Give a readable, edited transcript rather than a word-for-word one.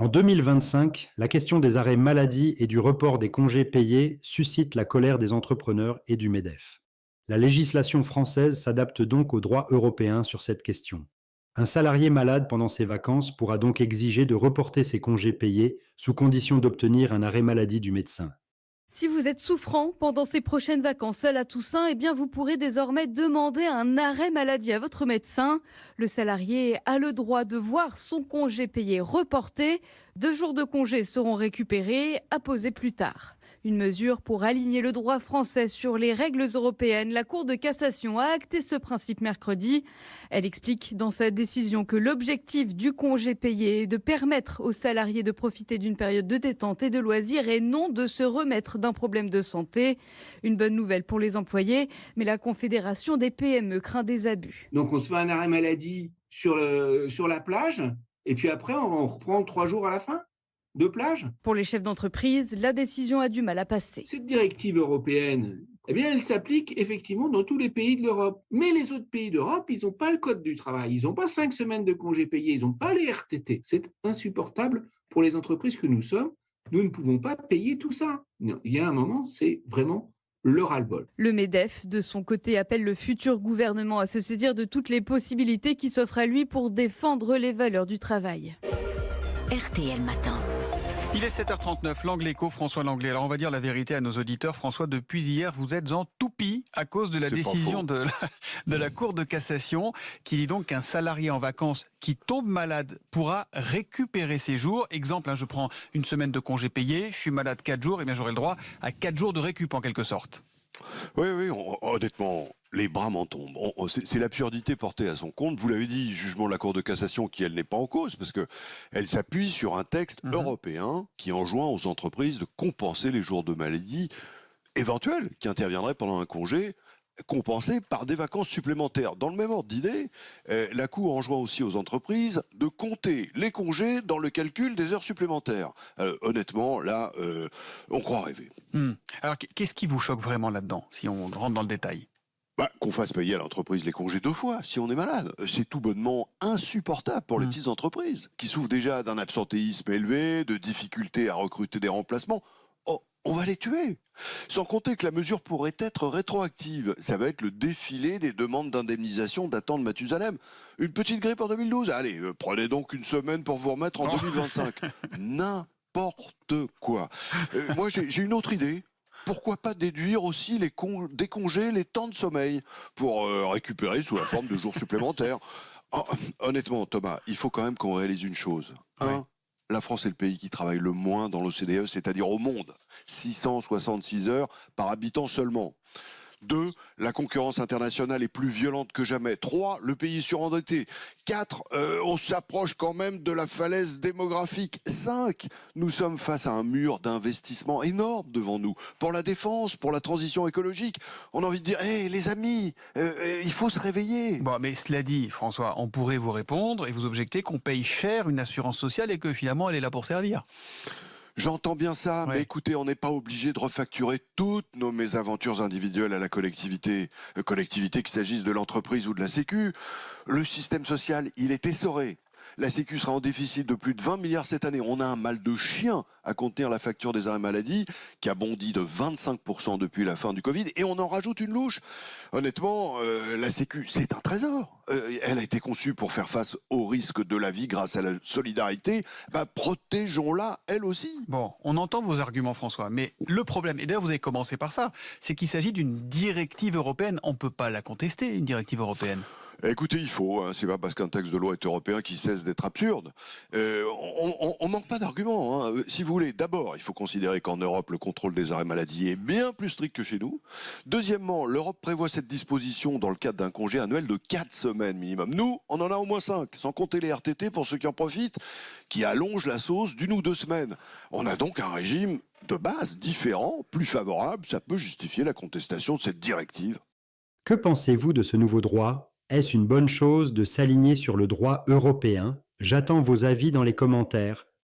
En 2025, la question des arrêts maladie et du report des congés payés suscite la colère des entrepreneurs et du MEDEF. La législation française s'adapte donc au droit européen sur cette question. Un salarié malade pendant ses vacances pourra donc exiger de reporter ses congés payés sous condition d'obtenir un arrêt maladie du médecin. Si vous êtes souffrant pendant ces prochaines vacances à la Toussaint, eh bien vous pourrez désormais demander un arrêt maladie à votre médecin. Le salarié a le droit de voir son congé payé reporté. 2 jours de congé seront récupérés à poser plus tard. Une mesure pour aligner le droit français sur les règles européennes. La Cour de cassation a acté ce principe mercredi. Elle explique dans sa décision que l'objectif du congé payé est de permettre aux salariés de profiter d'une période de détente et de loisirs et non de se remettre d'un problème de santé. Une bonne nouvelle pour les employés, mais la Confédération des PME craint des abus. Donc, on se fait un arrêt maladie sur la plage, et puis après, on reprend 3 jours à la fin de plage. Pour les chefs d'entreprise, la décision a du mal à passer. Cette directive européenne, eh bien, elle s'applique effectivement dans tous les pays de l'Europe. Mais les autres pays d'Europe, ils n'ont pas le code du travail. Ils n'ont pas 5 semaines de congés payés. Ils n'ont pas les RTT. C'est insupportable pour les entreprises que nous sommes. Nous ne pouvons pas payer tout ça. Non, il y a un moment, c'est vraiment le ras-le-bol. Le MEDEF, de son côté, appelle le futur gouvernement à se saisir de toutes les possibilités qui s'offrent à lui pour défendre les valeurs du travail. RTL Matin. Il est 7h39, l'Angle Écho, François Langlais. Alors on va dire la vérité à nos auditeurs. François, depuis hier, vous êtes en toupie à cause de la décision de la Cour de cassation qui dit donc qu'un salarié en vacances qui tombe malade pourra récupérer ses jours. Exemple, je prends une semaine de congé payé, je suis malade 4 jours, et bien j'aurai le droit à 4 jours de récup en quelque sorte. Oui, honnêtement, les bras m'en tombent. C'est l'absurdité portée à son compte. Vous l'avez dit, jugement de la Cour de cassation qui, elle, n'est pas en cause, parce que elle s'appuie sur un texte européen qui enjoint aux entreprises de compenser les jours de maladie éventuels qui interviendraient pendant un congé, compensés par des vacances supplémentaires. Dans le même ordre d'idée, la Cour enjoint aussi aux entreprises de compter les congés dans le calcul des heures supplémentaires. Honnêtement, là, on croit rêver. Alors qu'est-ce qui vous choque vraiment là-dedans, si on rentre dans le détail ? Qu'on fasse payer à l'entreprise les congés 2 fois si on est malade. C'est tout bonnement insupportable pour les petites entreprises qui souffrent déjà d'un absentéisme élevé, de difficultés à recruter des remplacements. Oh, on va les tuer. Sans compter que la mesure pourrait être rétroactive. Ça va être le défilé des demandes d'indemnisation datant de Mathusalem. Une petite grippe en 2012. Allez, prenez donc une semaine pour vous remettre en 2025. N'importe quoi. Moi, j'ai une autre idée. Pourquoi pas déduire aussi des congés, les temps de sommeil, pour récupérer sous la forme de jours supplémentaires. Honnêtement, Thomas, il faut quand même qu'on réalise une chose. La France est le pays qui travaille le moins dans l'OCDE, c'est-à-dire au monde. 666 heures par habitant seulement. 2, la concurrence internationale est plus violente que jamais. 3, le pays est surendetté. 4, on s'approche quand même de la falaise démographique. 5, nous sommes face à un mur d'investissement énorme devant nous. Pour la défense, pour la transition écologique. On a envie de dire, les amis, il faut se réveiller. Bon, mais cela dit, François, on pourrait vous répondre et vous objecter qu'on paye cher une assurance sociale et que finalement elle est là pour servir. J'entends bien ça, mais écoutez, on n'est pas obligé de refacturer toutes nos mésaventures individuelles à la collectivité. Collectivité qu'il s'agisse de l'entreprise ou de la Sécu. Le système social, il est essoré. La Sécu sera en déficit de plus de 20 milliards cette année. On a un mal de chien à contenir la facture des arrêts maladie qui a bondi de 25% depuis la fin du Covid et on en rajoute une louche. Honnêtement, la Sécu, c'est un trésor. Elle a été conçue pour faire face aux risques de la vie grâce à la solidarité. Protégeons-la, elle aussi. Bon, on entend vos arguments, François, mais le problème, et d'ailleurs vous avez commencé par ça, c'est qu'il s'agit d'une directive européenne. On ne peut pas la contester, une directive européenne. Écoutez, il faut, c'est pas parce qu'un texte de loi est européen qu'il cesse d'être absurde. On manque pas d'arguments. Si vous voulez, d'abord, il faut considérer qu'en Europe, le contrôle des arrêts maladie est bien plus strict que chez nous. Deuxièmement, l'Europe prévoit cette disposition dans le cadre d'un congé annuel de 4 semaines minimum. Nous, on en a au moins 5, sans compter les RTT pour ceux qui en profitent, qui allongent la sauce d'1 ou 2 semaines. On a donc un régime de base différent, plus favorable. Ça peut justifier la contestation de cette directive. Que pensez-vous de ce nouveau droit ? Est-ce une bonne chose de s'aligner sur le droit européen ? J'attends vos avis dans les commentaires.